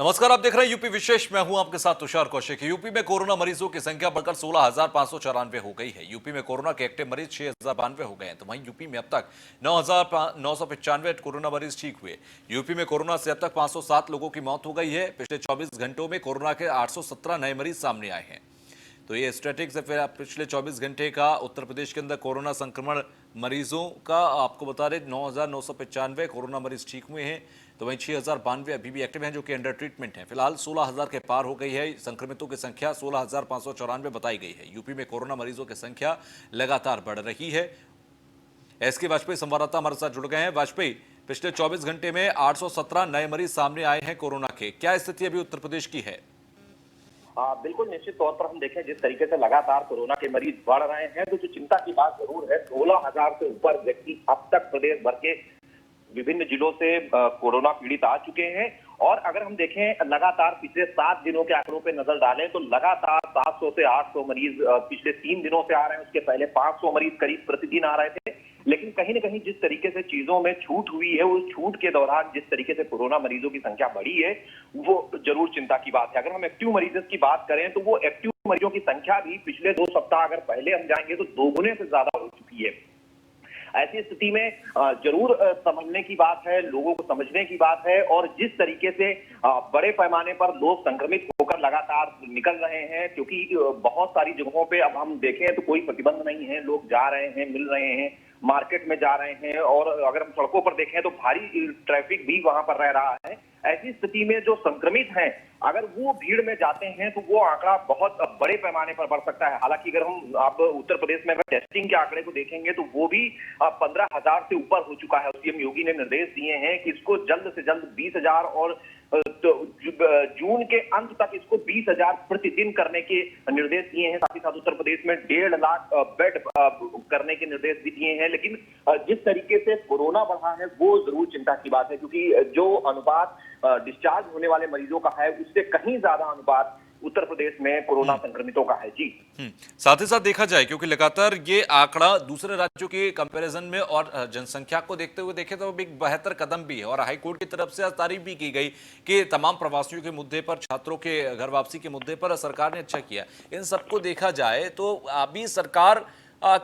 नमस्कार, आप देख रहे हैं यूपी विशेष। मैं हूं आपके साथ तुषार कौशिक। यूपी में कोरोना मरीजों की संख्या बढ़कर 16,594 हो गई है। यूपी में कोरोना के एक्टिव मरीज 6,092 हो गए हैं। तो वहीं यूपी में अब तक 9,995 कोरोना मरीज ठीक हुए। यूपी में कोरोना से अब तक 507 लोगों की मौत हो गई है। पिछले 24 घंटों में कोरोना के 817 नए मरीज सामने आए हैं। तो ये स्टैटिक्स है। फिर आप पिछले 24 घंटे का उत्तर प्रदेश के अंदर कोरोना संक्रमण मरीजों का आपको बता रहे 9,995 कोरोना मरीज ठीक हुए हैं। तो वहीं 6,092 अभी भी एक्टिव हैं जो कि अंडर ट्रीटमेंट हैं। फिलहाल 16,000 के पार हो गई है। संक्रमितों की संख्या 16,594 बताई गई है। यूपी में कोरोना मरीजों की संख्या लगातार बढ़ रही है। एसके वाजपेयी संवाददाता हमारे साथ जुड़ गए हैं। वाजपेयी, पिछले 24 घंटे में 817 नए मरीज सामने आए हैं कोरोना के। क्या स्थिति अभी उत्तर प्रदेश की है? बिल्कुल निश्चित तौर पर हम देखें जिस तरीके से लगातार कोरोना के मरीज बढ़ रहे हैं तो जो चिंता की बात जरूर है। 16,000 से ऊपर व्यक्ति अब तक प्रदेश भर के विभिन्न जिलों से कोरोना पीड़ित आ चुके हैं। और अगर हम देखें लगातार पिछले 7 दिनों के आंकड़ों पे नजर डालें तो लगातार 700 से 800 मरीज पिछले 3 दिनों से आ रहे हैं। उसके पहले 500 मरीज करीब प्रतिदिन आ रहे थे। लेकिन कहीं ना कहीं जिस तरीके से चीजों में छूट हुई है, उस छूट के दौरान जिस तरीके से कोरोना मरीजों की संख्या बढ़ी है वो जरूर चिंता की बात है। अगर हम एक्टिव मरीजों की बात करें तो वो एक्टिव मरीजों की संख्या भी पिछले 2 सप्ताह अगर पहले हम जाएंगे तो दोगुने से ज्यादा हो चुकी है। ऐसी स्थिति में जरूर समझने की बात है, लोगों को समझने की बात है। और जिस तरीके से बड़े पैमाने पर लोग संक्रमित होकर लगातार निकल रहे हैं, क्योंकि बहुत सारी जगहों पे अब हम देखें तो कोई प्रतिबंध नहीं है, लोग जा रहे हैं, मिल रहे हैं, मार्केट में जा रहे हैं। और अगर हम सड़कों पर देखें तो भारी ट्रैफिक भी वहां पर रह रहा है। ऐसी स्थिति में जो संक्रमित हैं अगर वो भीड़ में जाते हैं तो वो आंकड़ा बहुत बड़े पैमाने पर बढ़ सकता है। हालांकि अगर हम आप उत्तर प्रदेश में अगर टेस्टिंग के आंकड़े को देखेंगे तो वो भी 15,000 से ऊपर हो चुका है। सीएम योगी ने निर्देश दिए हैं कि इसको जल्द से जल्द 20,000 और तो जून के अंत तक इसको 20,000 प्रतिदिन करने के निर्देश दिए हैं। साथ ही साथ उत्तर प्रदेश में 1.5 लाख बेड करने के निर्देश भी दिए हैं। लेकिन जिस तरीके से कोरोना बढ़ा है वो जरूर चिंता की बात है, क्योंकि जो अनुपात डिस्चार्ज होने वाले मरीजों का है उससे कहीं ज्यादा अनुपात उत्तर प्रदेश में कोरोना संक्रमितों का है। जी साथ ही साथ देखा जाए, क्योंकि लगातार ये आंकड़ा दूसरे राज्यों के कंपैरिजन में और जनसंख्या को देखते हुए देखे तो एक बेहतर कदम भी है। और हाईकोर्ट की तरफ से आज तारीफ भी की गई कि तमाम प्रवासियों के मुद्दे पर, छात्रों के घर वापसी के मुद्दे पर सरकार ने अच्छा किया। इन सबको देखा जाए तो अभी सरकार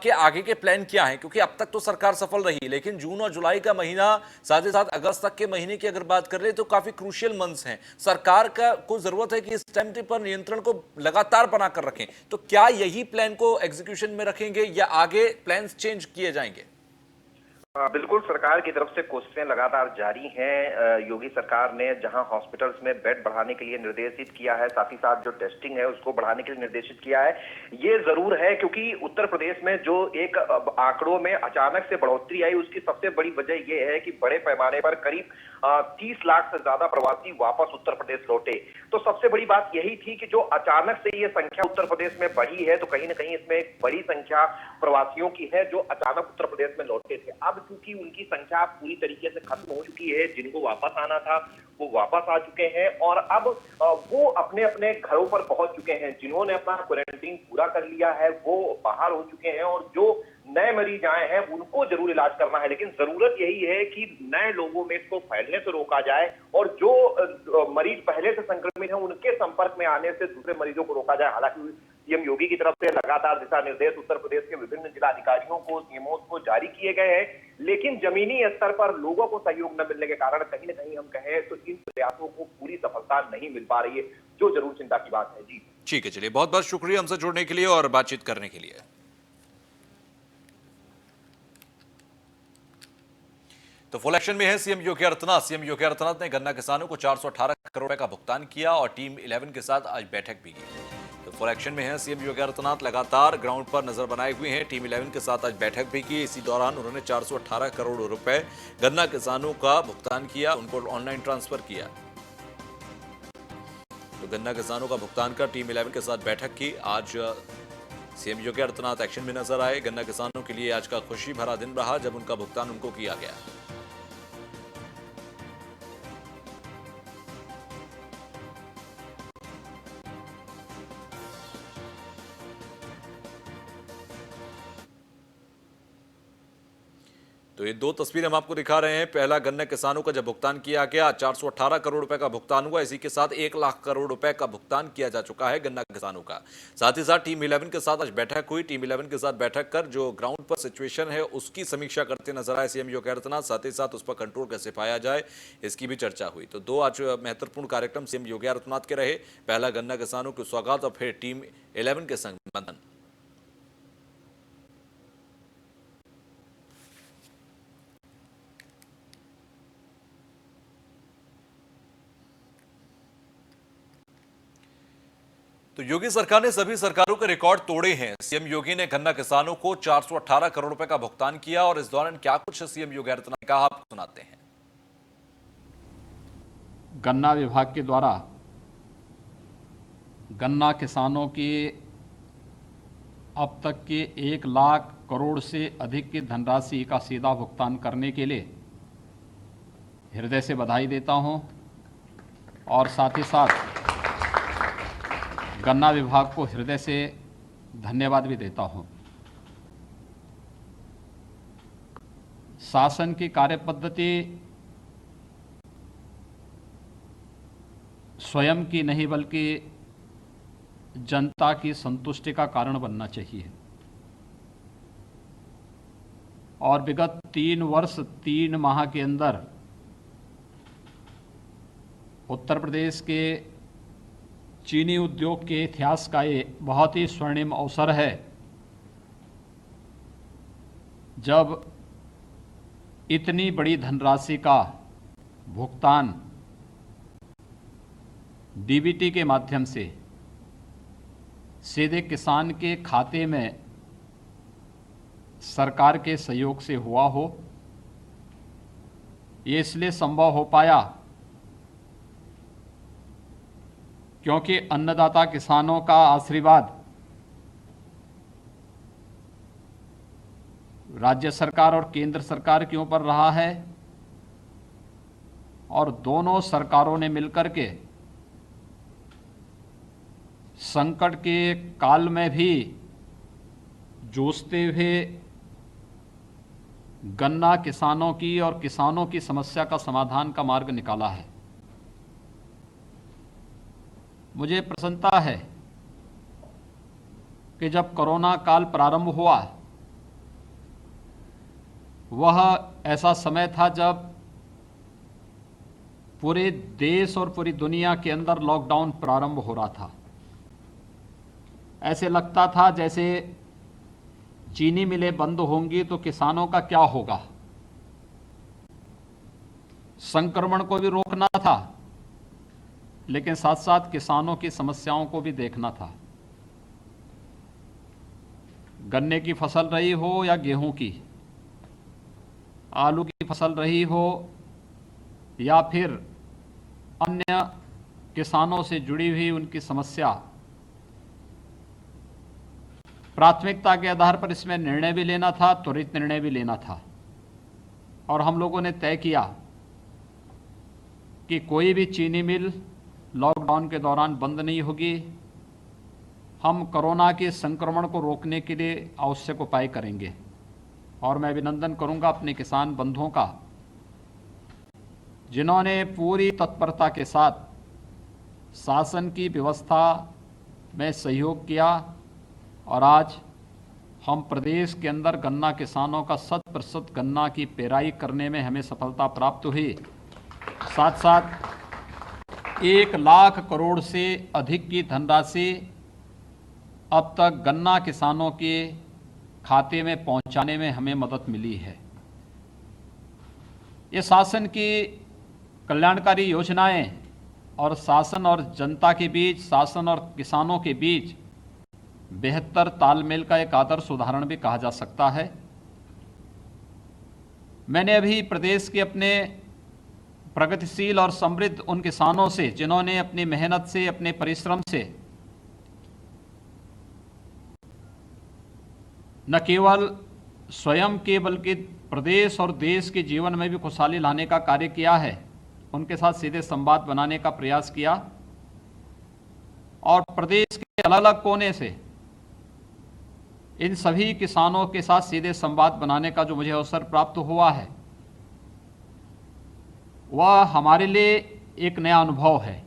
के आगे के प्लान क्या है? क्योंकि अब तक तो सरकार सफल रही, लेकिन जून और जुलाई का महीना, साथ ही साथ अगस्त तक के महीने की अगर बात कर रहे तो काफी क्रूशियल मंथ्स हैं। सरकार का को जरूरत है कि इस टाइम पर नियंत्रण को लगातार बनाकर रखें। तो क्या यही प्लान को एग्जीक्यूशन में रखेंगे या आगे प्लान्स चेंज किए जाएंगे? बिल्कुल, सरकार की तरफ से कोशिशें लगातार जारी हैं। योगी सरकार ने जहां हॉस्पिटल्स में बेड बढ़ाने के लिए निर्देशित किया है, साथ ही साथ जो टेस्टिंग है उसको बढ़ाने के लिए निर्देशित किया है। ये जरूर है क्योंकि उत्तर प्रदेश में जो एक आंकड़ों में अचानक से बढ़ोतरी आई उसकी सबसे बड़ी वजह यह है कि बड़े पैमाने पर करीब 30 लाख से ज्यादा प्रवासी वापस उत्तर प्रदेश लौटे। तो सबसे बड़ी बात यही थी कि जो अचानक से ये संख्या उत्तर प्रदेश में बढ़ी है तो कहीं ना कहीं इसमें एक बड़ी संख्या प्रवासियों की है जो अचानक उत्तर प्रदेश में लौटे थे। अब क्योंकि उनकी संख्या पूरी तरीके से खत्म हो चुकी है, जिनको वापस आना था वो वापस आ चुके हैं और अब वो अपने अपने घरों पर पहुंच चुके हैं। जिन्होंने अपना क्वारंटीन पूरा कर लिया है वो बाहर हो चुके हैं और जो नए मरीज आए हैं उनको जरूर इलाज करना है। लेकिन जरूरत यही है कि नए लोगों में इसको फैलने से रोका जाए और जो मरीज पहले से संक्रमित हैं उनके संपर्क में आने से दूसरे मरीजों को रोका जाए। हालांकि सीएम योगी की तरफ से लगातार दिशा निर्देश उत्तर प्रदेश के विभिन्न जिलाधिकारियों को, सीएमओ को जारी किए गए हैं, लेकिन जमीनी स्तर पर लोगों को सहयोग न मिलने के कारण कहीं ना कहीं हम कहें तो इन प्रयासों को पूरी सफलता नहीं मिल पा रही है, जो जरूर चिंता की बात है। जी ठीक है, चलिए, बहुत बहुत शुक्रिया हमसे जुड़ने के लिए और बातचीत करने के लिए। तो फुल एक्शन में है सीएम योगी आदित्यनाथ। सीएम योगी आदित्यनाथ ने गन्ना किसानों को 418 करोड़ का भुगतान किया और टीम 11 के साथ आज बैठक भी की। तो फुल एक्शन में है सीएम योगी आदित्यनाथ, लगातार ग्राउंड पर नजर बनाए हुए हैं। टीम 11 के साथ आज बैठक भी की। इसी दौरान उन्होंने 418 करोड़ रुपए गन्ना किसानों का भुगतान किया, उनको ऑनलाइन ट्रांसफर किया। तो गन्ना किसानों का भुगतान कर टीम 11 के साथ बैठक की। आज सीएम योगी आदित्यनाथ एक्शन में नजर आए। गन्ना किसानों के लिए आज का खुशी भरा दिन रहा जब उनका भुगतान उनको किया गया। तो ये दो तस्वीरें हम आपको दिखा रहे हैं। पहला गन्ना किसानों का जब भुगतान किया गया 418 करोड़ रुपए का भुगतान हुआ। इसी के साथ 1 लाख करोड़ रुपए का भुगतान किया जा चुका है गन्ना किसानों का। साथ ही साथ टीम 11 के साथ आज बैठक हुई। टीम 11 के साथ बैठक कर जो ग्राउंड पर सिचुएशन है उसकी समीक्षा करते नजर आए सीएम योगी आदित्यनाथ। साथ ही साथ उस पर कंट्रोल कैसे पाया जाए इसकी भी चर्चा हुई। तो दो आज महत्वपूर्ण कार्यक्रम सीएम योगी आदित्यनाथ के रहे। पहला गन्ना किसानों के स्वागत और फिर टीम 11 के संग मंथन। तो योगी सरकार ने सभी सरकारों के रिकॉर्ड तोड़े हैं। सीएम योगी ने गन्ना किसानों को 418 करोड़ रुपए का भुगतान किया और इस दौरान क्या कुछ सीएम योगी आदित्यनाथ ने कहा, आपको सुनाते हैं। गन्ना विभाग के द्वारा गन्ना किसानों के अब तक के 1 लाख करोड़ से अधिक की धनराशि का सीधा भुगतान करने के लिए हृदय से बधाई देता हूं और साथ ही साथ गन्ना विभाग को हृदय से धन्यवाद भी देता हूं। शासन की कार्यपद्धति स्वयं की नहीं बल्कि जनता की संतुष्टि का कारण बनना चाहिए और विगत 3 वर्ष 3 माह के अंदर उत्तर प्रदेश के चीनी उद्योग के इतिहास का ये बहुत ही स्वर्णिम अवसर है जब इतनी बड़ी धनराशि का भुगतान डीबीटी के माध्यम से सीधे किसान के खाते में सरकार के सहयोग से हुआ हो। ये इसलिए संभव हो पाया क्योंकि अन्नदाता किसानों का आशीर्वाद राज्य सरकार और केंद्र सरकार के ऊपर रहा है और दोनों सरकारों ने मिलकर के संकट के काल में भी जूझते हुए गन्ना किसानों की और किसानों की समस्या का समाधान का मार्ग निकाला है। मुझे प्रसन्नता है कि जब कोरोना काल प्रारंभ हुआ वह ऐसा समय था जब पूरे देश और पूरी दुनिया के अंदर लॉकडाउन प्रारंभ हो रहा था। ऐसे लगता था जैसे चीनी मिलें बंद होंगी तो किसानों का क्या होगा। संक्रमण को भी रोकना था लेकिन साथ साथ किसानों की समस्याओं को भी देखना था। गन्ने की फसल रही हो या गेहूं की, आलू की फसल रही हो या फिर अन्य किसानों से जुड़ी हुई उनकी समस्या, प्राथमिकता के आधार पर इसमें निर्णय भी लेना था, त्वरित निर्णय भी लेना था। और हम लोगों ने तय किया कि कोई भी चीनी मिल लॉकडाउन के दौरान बंद नहीं होगी। हम कोरोना के संक्रमण को रोकने के लिए आवश्यक उपाय करेंगे और मैं अभिनंदन करूंगा अपने किसान बंधुओं का जिन्होंने पूरी तत्परता के साथ शासन की व्यवस्था में सहयोग किया और आज हम प्रदेश के अंदर गन्ना किसानों का 100% गन्ना की पेराई करने में हमें सफलता प्राप्त हुई। साथ साथ 1 लाख करोड़ से अधिक की धनराशि अब तक गन्ना किसानों के खाते में पहुंचाने में हमें मदद मिली है। ये शासन की कल्याणकारी योजनाएं और शासन और जनता के बीच, शासन और किसानों के बीच बेहतर तालमेल का एक आदर्श उदाहरण भी कहा जा सकता है। मैंने अभी प्रदेश के अपने प्रगतिशील और समृद्ध उन किसानों से जिन्होंने अपनी मेहनत से, अपने परिश्रम से न केवल स्वयं के बल्कि प्रदेश और देश के जीवन में भी खुशहाली लाने का कार्य किया है, उनके साथ सीधे संवाद बनाने का प्रयास किया और प्रदेश के अलग अलग कोने से इन सभी किसानों के साथ सीधे संवाद बनाने का जो मुझे अवसर प्राप्त हुआ है, वह हमारे लिए एक नया अनुभव है,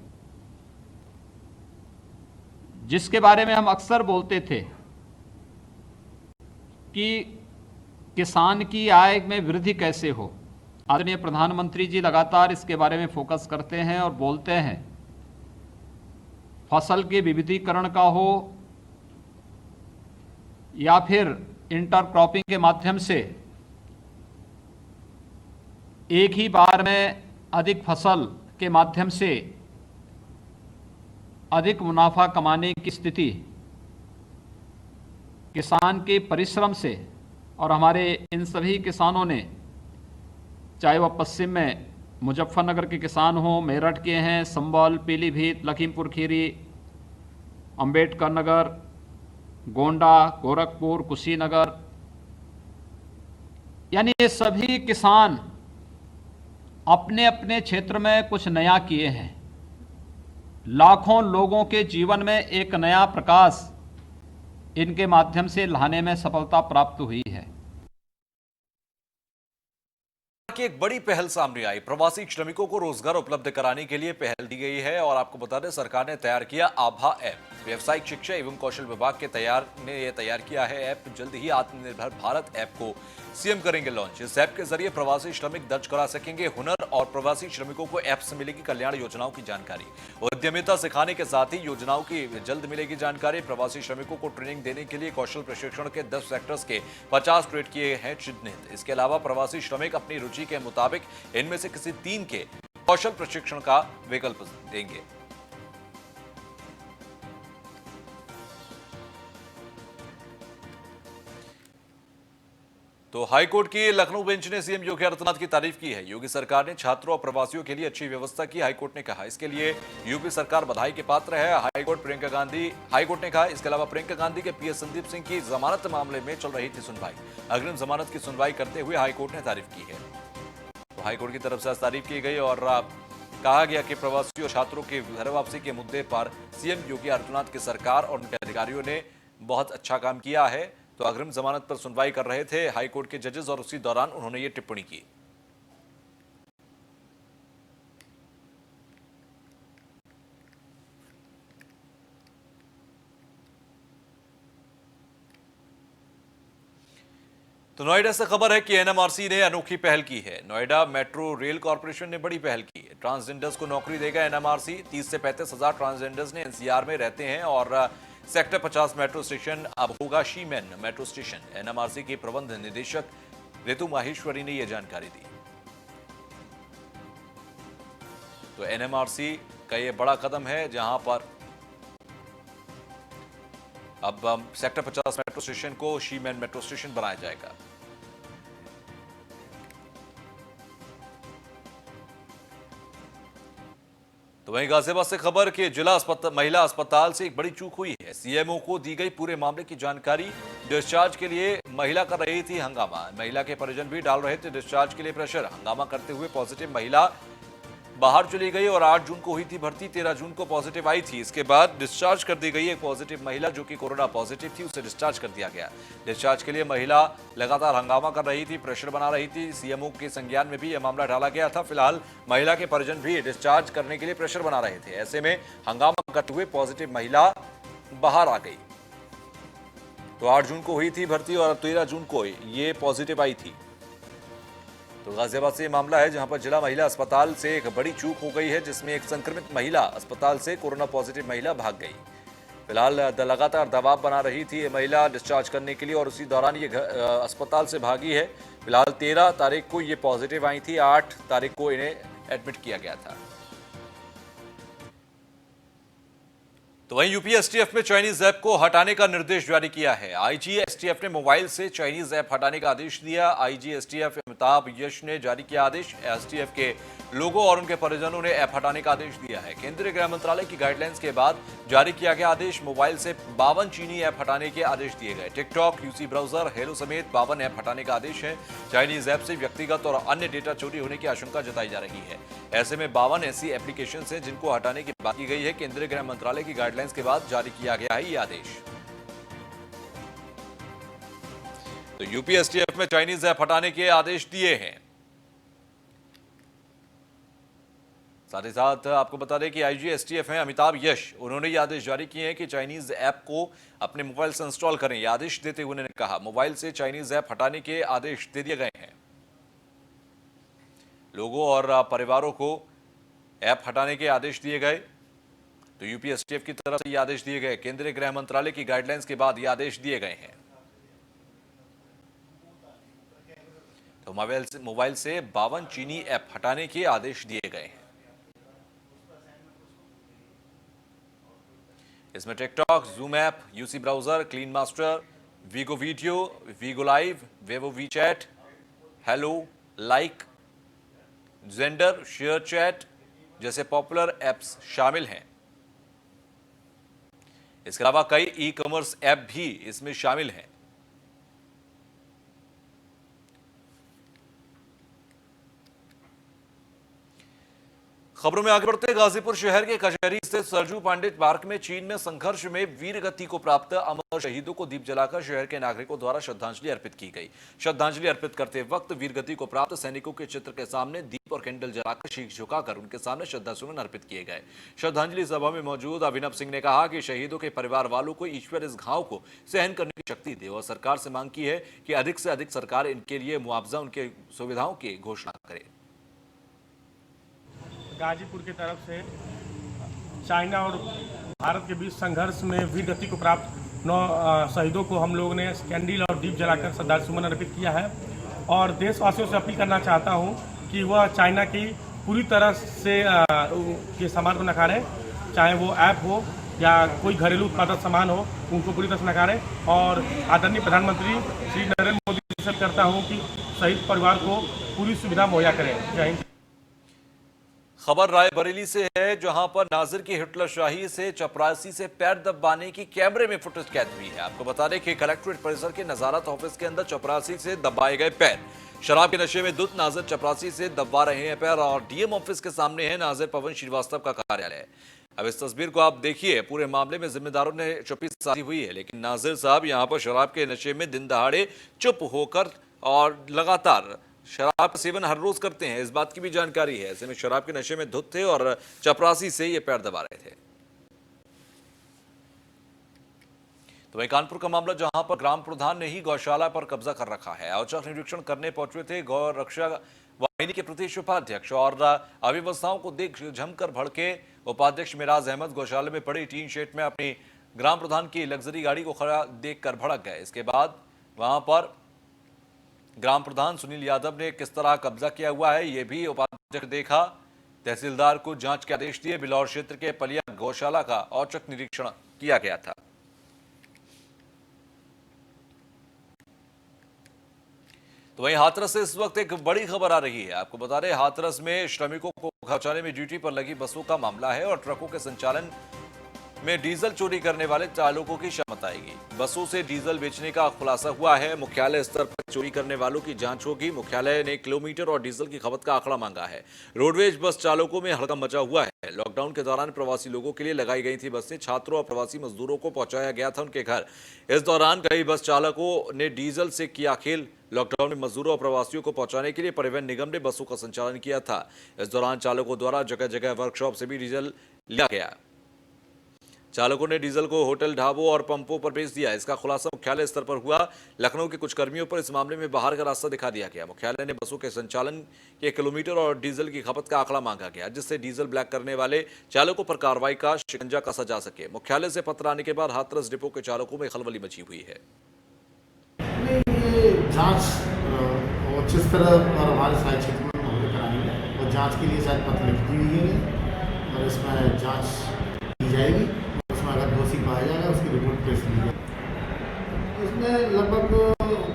जिसके बारे में हम अक्सर बोलते थे कि किसान की आय में वृद्धि कैसे हो। आदरणीय प्रधानमंत्री जी लगातार इसके बारे में फोकस करते हैं और बोलते हैं, फसल के विविधीकरण का हो या फिर इंटरक्रॉपिंग के माध्यम से एक ही बार में अधिक फसल के माध्यम से अधिक मुनाफा कमाने की स्थिति किसान के परिश्रम से, और हमारे इन सभी किसानों ने, चाहे वह पश्चिम में मुजफ्फरनगर के किसान हों, मेरठ के हैं, संभल, पीलीभीत, लखीमपुर खीरी, अंबेडकर नगर, गोंडा, गोरखपुर, कुशीनगर, यानी ये सभी किसान अपने अपने क्षेत्र में कुछ नया किए हैं। लाखों लोगों के जीवन में एक नया प्रकाश इनके माध्यम से लाने में सफलता प्राप्त हुई है। की एक बड़ी पहल सामने आई। प्रवासी श्रमिकों को रोजगार उपलब्ध कराने के लिए पहल दी गई है और आपको बता दें, सरकार ने तैयार किया आभा ऐप। व्यावसायिक शिक्षा एवं कौशल विभाग के तैयार किया है ऐप। जल्द ही आत्मनिर्भर भारत ऐप को सीएम करेंगे लॉन्च। इस ऐप के जरिए प्रवासी श्रमिक दर्ज करा सकेंगे हुनर और प्रवासी श्रमिकों को ऐप से मिलेगी कल्याण योजनाओं की जानकारी। उद्यमिता सिखाने के साथ ही योजनाओं की जल्द मिलेगी जानकारी। प्रवासी श्रमिकों को ट्रेनिंग देने के लिए कौशल प्रशिक्षण के 10 सेक्टर्स के 50 ट्रेड किए हैं चिन्हित। इसके अलावा प्रवासी श्रमिक अपनी रुचि के मुताबिक इनमें से किसी 3 के कौशल प्रशिक्षण का विकल्प देंगे। तो हाईकोर्ट की लखनऊ बेंच ने सीएम योगी आदित्यनाथ की तारीफ की है। योगी सरकार ने छात्रों और प्रवासियों के लिए अच्छी व्यवस्था की, हाईकोर्ट ने कहा। इसके लिए यूपी सरकार बधाई के पात्र है। हाईकोर्ट ने कहा। इसके अलावा प्रियंका गांधी के पीएस संदीप सिंह की जमानत मामले में चल रही थी सुनवाई। अग्रिम जमानत की सुनवाई करते हुए हाईकोर्ट ने तारीफ की है। तो हाईकोर्ट की तरफ से तारीफ की गई और कहा गया कि प्रवासियों और छात्रों की घर वापसी के मुद्दे पर सीएम योगी आदित्यनाथ की सरकार और उनके अधिकारियों ने बहुत अच्छा काम किया है। तो अग्रिम जमानत पर सुनवाई कर रहे थे हाईकोर्ट के जजेस और उसी दौरान उन्होंने ये टिप्पणी की। तो नोएडा से खबर है कि एनएमआरसी ने अनोखी पहल की है। नोएडा मेट्रो रेल कॉर्पोरेशन ने बड़ी पहल की है। ट्रांसजेंडर्स को नौकरी देगा एनएमआरसी। 30 से 35 हजार ट्रांसजेंडर्स ने एनसीआर में रहते हैं और सेक्टर 50 मेट्रो स्टेशन अब होगा शीमेन मेट्रो स्टेशन। एनएमआरसी की प्रबंध निदेशक ऋतु माहेश्वरी ने यह जानकारी दी। तो एनएमआरसी का यह बड़ा कदम है, जहां पर अब सेक्टर 50 मेट्रो स्टेशन को शीमेन मेट्रो स्टेशन बनाया जाएगा। तो वहीं गाजियाबाद से खबर कि जिला महिला अस्पताल से एक बड़ी चूक हुई है। सीएमओ को दी गई पूरे मामले की जानकारी। डिस्चार्ज के लिए महिला कर रही थी हंगामा। महिला के परिजन भी डाल रहे थे डिस्चार्ज के लिए प्रेशर। हंगामा करते हुए पॉजिटिव महिला बाहर चली गई और 8 जून को हुई थी भर्ती। 13 जून को पॉजिटिव आई थी। इसके बाद डिस्चार्ज कर दी गई एक पॉजिटिव महिला जो कि कोरोना पॉजिटिव थी, उसे डिस्चार्ज कर दिया गया। डिस्चार्ज के लिए महिला लगातार हंगामा कर रही थी, प्रेशर बना रही थी। सीएमओ के संज्ञान में भी यह मामला डाला गया था। फिलहाल महिला के परिजन भी डिस्चार्ज करने के लिए प्रेशर बना रहे थे। ऐसे में हंगामा करते हुए पॉजिटिव महिला बाहर आ गई। तो 8 जून को हुई थी भर्ती और 13 जून को ये पॉजिटिव आई थी। तो गाजियाबाद से ये मामला है जहां पर जिला महिला अस्पताल से एक बड़ी चूक हो गई है, जिसमें एक संक्रमित महिला अस्पताल से कोरोना पॉजिटिव महिला भाग गई। फिलहाल लगातार दबाव बना रही थी ये महिला डिस्चार्ज करने के लिए और उसी दौरान ये अस्पताल से भागी है। फिलहाल 13 तारीख को ये पॉजिटिव आई थी, 8 तारीख को इन्हें एडमिट किया गया था। तो वहीं यूपी एसटीएफ में चाइनीज ऐप को हटाने का निर्देश जारी किया है। आईजी एसटीएफ ने मोबाइल से चाइनीज ऐप हटाने का आदेश दिया। आईजी एसटीएफ अमिताभ यश ने जारी किया आदेश। एसटीएफ के लोगों और उनके परिजनों ने ऐप हटाने का आदेश दिया है। केंद्रीय गृह मंत्रालय की गाइडलाइंस के बाद जारी किया गया आदेश। मोबाइल से 52 चीनी ऐप हटाने के आदेश दिए गए। टिकटॉक, यूसी ब्राउजर, हेलो समेत 52 ऐप हटाने का आदेश है। चाइनीज ऐप से व्यक्तिगत और अन्य डेटा चोरी होने की आशंका जताई जा रही है। ऐसे में 52 ऐसी एप्लीकेशन है जिनको हटाने की बात की गई है। केंद्रीय गृह मंत्रालय की गाइडलाइंस के बाद जारी किया गया है ये आदेश। तो यूपी एसटीएफ में चाइनीज ऐप हटाने के आदेश दिए हैं। साथ ही साथ आपको बता दें कि आईजी एसटीएफ हैं अमिताभ यश, उन्होंने ये आदेश जारी किए हैं कि चाइनीज ऐप को अपने मोबाइल से इंस्टॉल करें। ये आदेश देते हुए उन्होंने कहा मोबाइल से चाइनीज ऐप हटाने के आदेश दे दिए गए हैं। लोगों और परिवारों को ऐप हटाने के आदेश दिए गए। तो यूपी एसटीएफ की तरफ से ये आदेश दिए गए। केंद्रीय गृह मंत्रालय की गाइडलाइंस के बाद ये आदेश दिए गए हैं। तो मोबाइल से 52 चीनी ऐप हटाने के आदेश दिए गए हैं। इसमें TikTok, Zoom app, UC browser, Clean Master, Vigo video, Vigo live, Weibo WeChat, Helo, Likee, Xender, ShareChat जैसे पॉपुलर ऐप्स शामिल हैं। इसके अलावा कई ई कॉमर्स ऐप भी इसमें शामिल हैं। खबरों में आगे बढ़ते गाजीपुर शहर के कचहरी स्थित सरजू पांडे पार्क में चीन में संघर्ष में वीर गति को प्राप्त अमर शहीदों को दीप जलाकर शहर के नागरिकों द्वारा श्रद्धांजलि अर्पित की गई। श्रद्धांजलि अर्पित करते वक्त वीर गति को प्राप्त सैनिकों के चित्र के सामने दीप और कैंडल जलाकर शीश झुकाकर उनके सामने श्रद्धासुमन अर्पित किए गए। श्रद्धांजलि सभा में मौजूद अभिनव सिंह ने कहा कि शहीदों के परिवार वालों को ईश्वर इस घाव को सहन करने की शक्ति दे और सरकार से मांग की है कि अधिक से अधिक सरकार इनके लिए मुआवजा, उनके सुविधाओं की घोषणा करे। गाजीपुर की तरफ से चाइना और भारत के बीच संघर्ष में वीर गति को प्राप्त 9 शहीदों को हम लोगों ने कैंडल और दीप जलाकर श्रद्धांजलि सुमन अर्पित किया है। और देशवासियों से अपील करना चाहता हूं कि वह चाइना की पूरी तरह से के सामान को नकारें, चाहे वो ऐप हो या कोई घरेलू उत्पादक सामान हो, उनको पूरी तरह से नकारें। और आदरणीय प्रधानमंत्री श्री नरेंद्र मोदी से करता हूँ कि शहीद परिवार को पूरी सुविधा मुहैया करें। जय हिंद। खबर रायबरेली से है, जहां पर नाजिर की हिटलरशाही से चपरासी से पैर दबाने की कैमरे में फुटेज कैद हुई है। आपको बता दें कि कलेक्ट्रेट परिसर के नजारत ऑफिस के अंदर चपरासी से दबाए गए पैर। शराब के नशे में धुत नाजिर चपरासी से दबा रहे हैं पैर और डीएम ऑफिस के सामने है नाजिर पवन श्रीवास्तव का कार्यालय। अब इस तस्वीर को आप देखिए। पूरे मामले में जिम्मेदारों ने चुप्पी साधी हुई है, लेकिन नाजिर साहब यहां पर शराब के नशे में दिन दहाड़े चुप होकर और लगातार शराब का सेवन हर रोज करते हैं, इस बात की भी जानकारी है। ऐसे में शराब के नशे में धुत थे और चपरासी से ये पैर दबा रहे थे। तो वही कानपुर का मामला, जहां पर ग्राम प्रधान ने ही गौशाला पर कब्जा कर रखा है। औचक निरीक्षण करने पहुंचे थे गौ रक्षा वाहिनी के प्रदेश उपाध्यक्ष और अव्यवस्थाओं को देख जमकर भड़के उपाध्यक्ष मिराज अहमद गौशाला में पड़ी टीन शेड में अपनी ग्राम प्रधान की लग्जरी गाड़ी को खड़ा देखकर भड़क गए। इसके बाद वहां पर ग्राम प्रधान सुनील यादव ने किस तरह कब्जा किया हुआ है यह भी उपाध्यक्ष देखा। तहसीलदार को जांच के आदेश दिए। बिलौर क्षेत्र के पलिया गौशाला का औचक निरीक्षण किया गया था। तो वहीं हाथरस से इस वक्त एक बड़ी खबर आ रही है। आपको बता दें, हाथरस में श्रमिकों को पहुंचाने में ड्यूटी पर लगी बसों का मामला है और ट्रकों के संचालन में डीजल चोरी करने वाले चालकों की शमत आएगी। बसों से डीजल बेचने का खुलासा हुआ है। मुख्यालय स्तर पर चोरी करने वालों की जांच होगी। मुख्यालय ने किलोमीटर और डीजल की खपत का आंकड़ा मांगा है। रोडवेज बस चालकों में हड़कंप मचा हुआ है। लॉकडाउन के दौरान प्रवासी लोगों के लिए लगाई गई थी बसें। छात्रों और प्रवासी मजदूरों को पहुंचाया गया था उनके घर। इस दौरान कई बस चालकों ने डीजल से किया खेल। लॉकडाउन में मजदूरों और प्रवासियों को पहुंचाने के लिए परिवहन निगम ने बसों का संचालन किया था। इस दौरान चालकों द्वारा जगह जगह वर्कशॉप से भी डीजल लिया गया। चालकों ने डीजल को होटल, ढाबों और पंपों पर बेच दिया। इसका खुलासा मुख्यालय स्तर पर हुआ। लखनऊ के कुछ कर्मियों पर इस मामले में बाहर का रास्ता दिखा दिया गया। मुख्यालय ने बसों के संचालन के किलोमीटर और डीजल की खपत का आंकड़ा मांगा गया, जिससे डीजल ब्लैक करने वाले चालकों पर कार्रवाई का शिकंजा कसा जा सके। मुख्यालय से पत्र आने के बाद हाथरस डिपो के चालकों में खलबली मची हुई है। जांच जिस तरह और हमारे सारे क्षेत्र में हमने कराएंगे और जांच के लिए शायद पत्र लिख दी हुई है और इसमें जांच की जाएगी। उसमें अगर दोषी पाया जाएगा उसकी रिपोर्ट पेश की जाएगी। इसमें लगभग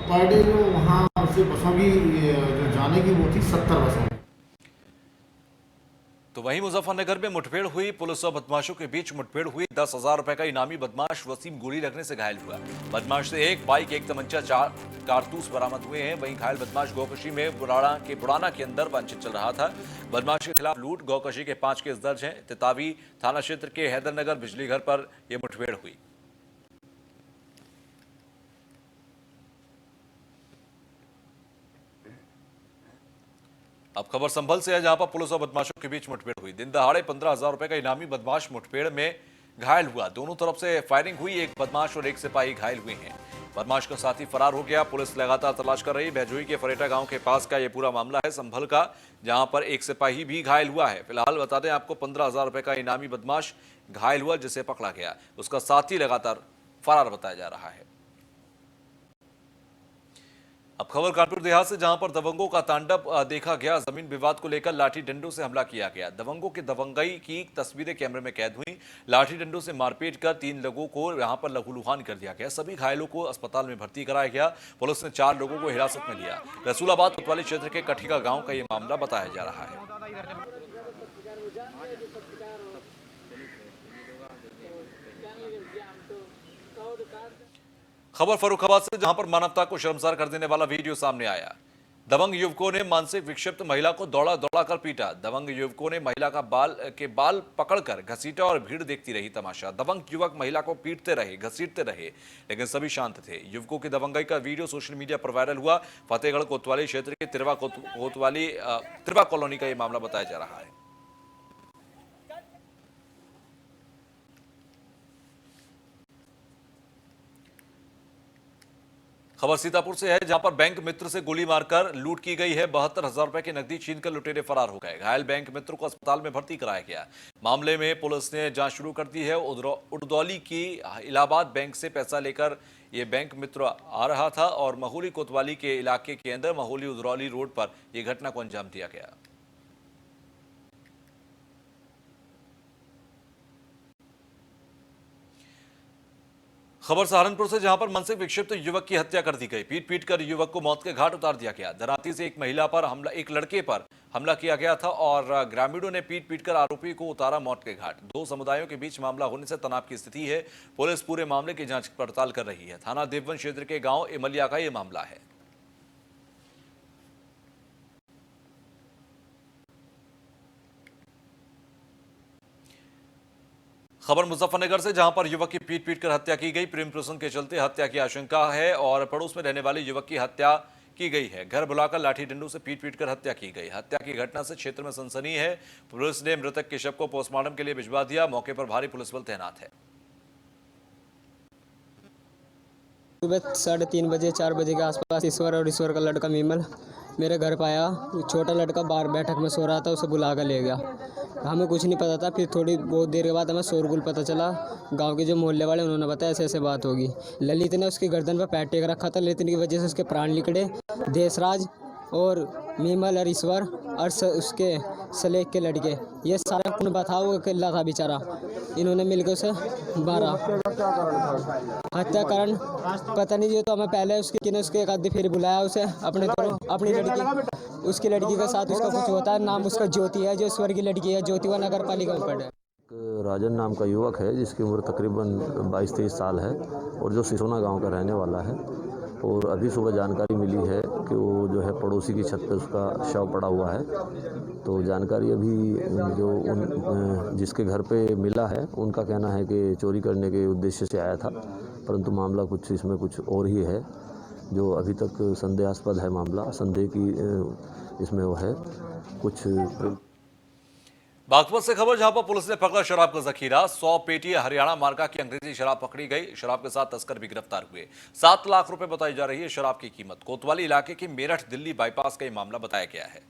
पर डे जो वहाँ से बसों की जो जाने की वो थी 70 बसों। तो वहीं मुजफ्फरनगर में मुठभेड़ हुई। पुलिस और बदमाशों के बीच मुठभेड़ हुई। 10,000 रुपए का इनामी बदमाश वसीम गोली लगने से घायल हुआ। बदमाश से एक बाइक, एक तमंचा, 4 कारतूस बरामद हुए हैं। वहीं घायल बदमाश गौकशी में बुराना के अंदर वांछित चल रहा था। बदमाश के खिलाफ लूट, गौकशी के 5 केस दर्ज हैं। तितावी थाना क्षेत्र के हैदरनगर बिजली घर पर यह मुठभेड़ हुई। अब खबर संभल से है, जहां पर पुलिस और बदमाशों के बीच मुठभेड़ हुई। दिन दहाड़े 15,000 रुपए का इनामी बदमाश मुठभेड़ में घायल हुआ। दोनों तरफ से फायरिंग हुई। एक बदमाश और एक सिपाही घायल हुए हैं। बदमाश का साथी फरार हो गया। पुलिस लगातार तलाश कर रही। भैजोई के फरेटा गांव के पास का यह पूरा मामला है संभल का, जहां पर एक सिपाही भी घायल हुआ है। फिलहाल बता दें आपको, 15,000 रुपए का इनामी बदमाश घायल हुआ, जिसे पकड़ा गया। उसका साथी लगातार फरार बताया जा रहा है। अब खबर कानपुर देहात से, जहां पर दबंगों का तांडव देखा गया। जमीन विवाद को लेकर लाठी डंडों से हमला किया गया। दबंगों की दबंगई की तस्वीरें कैमरे में कैद हुई। लाठी डंडों से मारपीट कर 3 लोगों को यहां पर लहूलुहान कर दिया गया। सभी घायलों को अस्पताल में भर्ती कराया गया। पुलिस ने 4 लोगों को हिरासत में लिया। रसूलाबाद कोतवाली क्षेत्र के कठिका गांव का यह मामला बताया जा रहा है। खबर फर्रुखाबाद से, जहां पर मानवता को शर्मसार कर देने वाला वीडियो सामने आया। दबंग युवकों ने मानसिक विक्षिप्त महिला को दौड़ा कर पीटा। दबंग युवकों ने महिला का बाल पकड़कर घसीटा और भीड़ देखती रही तमाशा। दबंग युवक महिला को पीटते रहे, घसीटते रहे, लेकिन सभी शांत थे। युवकों की दबंगई का वीडियो सोशल मीडिया पर वायरल हुआ। फतेहगढ़ कोतवाली क्षेत्र के तिरवा कॉलोनी का यह मामला बताया जा रहा है। खबर सीतापुर से है, जहां पर बैंक मित्र से गोली मारकर लूट की गई है। 72,000 रुपए की नकदी छीनकर लुटेरे फरार हो गए। घायल बैंक मित्र को अस्पताल में भर्ती कराया गया। मामले में पुलिस ने जांच शुरू कर दी है। उड़दौली की इलाहाबाद बैंक से पैसा लेकर यह बैंक मित्र आ रहा था और महोली कोतवाली के इलाके के अंदर महोली उड़दौली रोड पर यह घटना को अंजाम दिया गया। खबर सहारनपुर से, जहां पर मानसिक विक्षिप्त युवक की हत्या कर दी गई। पीट पीट कर युवक को मौत के घाट उतार दिया गया। धराती से एक लड़के पर हमला किया गया था और ग्रामीणों ने पीट पीट कर आरोपी को उतारा मौत के घाट। 2 समुदायों के बीच मामला होने से तनाव की स्थिति है। पुलिस पूरे मामले की जांच पड़ताल कर रही है। थाना देवबंद क्षेत्र के गांव इमलिया का यह मामला है। खबर मुजफ्फरनगर से, जहां पर युवक की पीट पीट कर हत्या की गई। प्रेम प्रसंग के चलते हत्या की आशंका है और पड़ोस में रहने वाले युवक की हत्या की गई है। घर बुलाकर लाठी डंडों से पीट पीट कर हत्या की गई। हत्या की घटना से क्षेत्र में सनसनी है। पुलिस ने मृतक के शव को पोस्टमार्टम के लिए भिजवा दिया। मौके पर भारी पुलिस बल तैनात है। सुबह 3:30 बजे 4 बजे के आसपास ईश्वर का लड़का मीमल मेरे घर पाया। छोटा लड़का बाहर बैठक में सो रहा था, उसे बुला कर ले गया। हमें कुछ नहीं पता था। फिर थोड़ी बहुत देर के बाद हमें शोरगुल पता चला। गांव के जो मोहल्ले वाले, उन्होंने बताया ऐसे ऐसे बात होगी। ललित ने उसकी गर्दन पर पैर टेक रखा था। ललित की वजह से उसके प्राण निकले। देशराज और मीमल और ईश्वर और उसके सलेख के लड़के, ये सारा कौन था, वो अकेला था बेचारा। इन्होंने मिलकर उसे मारा। हत्या कारण पता नहीं। ये तो हमें पहले उसके एक आधी फिर बुलाया उसे अपनी लड़की, उसकी लड़की के साथ उसका कुछ होता है। नाम उसका ज्योति है, जो ईश्वर की लड़की है। ज्योति व नगर पालिका में पढ़े। राजन नाम का युवक है, जिसकी उम्र तकरीबन 22-23 साल है और जो सिसोना गांव का रहने वाला है। और अभी सुबह जानकारी मिली है कि वो जो है पड़ोसी की छत पे उसका शव पड़ा हुआ है। तो जानकारी अभी जो जिसके घर पे मिला है, उनका कहना है कि चोरी करने के उद्देश्य से आया था, परंतु मामला इसमें कुछ और ही है। जो अभी तक संदेहास्पद है मामला, संदेह की इसमें वो है कुछ। बागपत से खबर, जहां पर पुलिस ने पकड़ा शराब का जखीरा। 100 पेटी हरियाणा मार्का की अंग्रेजी शराब पकड़ी गई। शराब के साथ तस्कर भी गिरफ्तार हुए। 7 लाख रुपए बताई जा रही है शराब की कीमत। कोतवाली इलाके के मेरठ दिल्ली बाईपास का यह मामला बताया गया है।